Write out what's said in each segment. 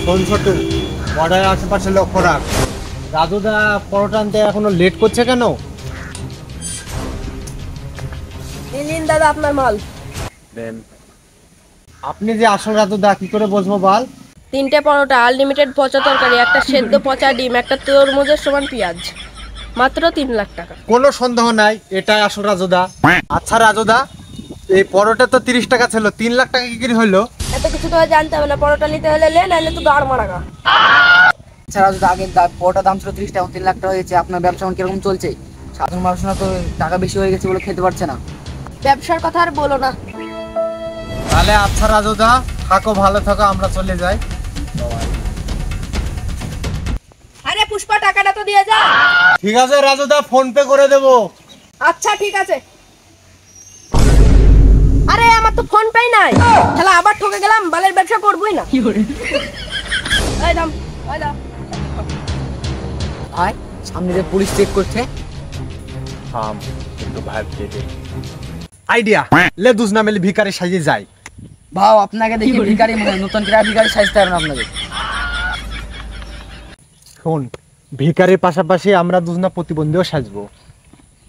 শোন ছোটু, বর্ডারের আশেপাশে লক্ষ্য রাখ। রাজুদা পরোটা আনতে এখনো লেট করছে কেন? নিন দাদা আপনার মাল। আপনি যে আসল রাজুদা কি করে বুঝবো বল? 3টে পরোটা, আনলিমিটেড পচা তরকারি, একটা সেদ্ধ পচা ডিম, একটা তরমুজের সমান পেঁয়াজ, মাত্র 3 লাখ টাকা। কোনো সন্দেহ নাই এটাই আসল রাজুদা। আচ্ছা রাজুদা, এই পরোটা তো 30 টাকা ছিল, 3 লাখ টাকা কি করে হলো? এত কিছু তো জানতে হবে না, পরোটা নিতে হলে লে, নাহলে তো দাঁড় মারাগা। আচ্ছা রাজু, আগে পরোটার দাম ছিল 30 টাকা, 3 লাখ টাকা হয়েছে। আপনার ব্যবসা কিরকম চলছে? সাধারণ মানুষরা তো টাকা বেশি হয়ে গেছে বলে খেতে পারছে না। ব্যবসার কথা আর বলো না। তাহলে আচ্ছা রাজুদা, থাকো, ভালো থাকো, আমরা চলে যাই। আরে পুষ্পা, টাকাটা তো দিয়ে যা। ঠিক আছে রাজুদা, ফোন পে করে দেবো। আচ্ছা ঠিক আছে। আরে আমার তো ফোন পেই নাই, তাহলে আবার ঠকে গেলাম, বালের ব্যবসা করবই না। এই দাম, এই দাম। ভাই সামনে যে পুলিশ চেক করছে। আইডিয়া, লে দুজনা মিলে ভিখারি সাজিয়ে যাই। ভাও আপনাকে দেখি ভিখারি মনে হয়, নতুন করে ভিখারি সাজতে হবে না আপনাকে। শোন, ভিখারির পাশাপাশি আমরা দুজনা প্রতিবন্ধীও সাজবো।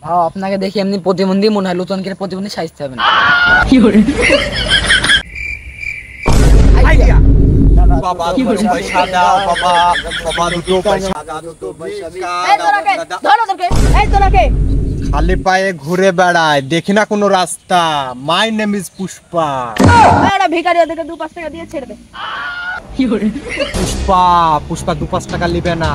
ভাও আপনাকে দেখি এমনি প্রতিবন্ধী মনে হয়, নতুন করে প্রতিবন্ধী সাজতে হবে না। আইডিয়া, বাবা দুটো পয়সা দাও, বাবা বাবা দুটো পয়সা দাও, দুটো পয়সা এই তোরাকে ধরো, তোকে এই তোরাকে। খালি পায়ে ঘুরে বেড়ায়, দেখি না কোনো রাস্তা। My name is Pushpa. এরা ভিখারি, ওদেরকে 2-5 টাকা দিয়ে ছেড়ে দে। পুষ্পা পুষ্পা 2-5 টাকা নিবে না।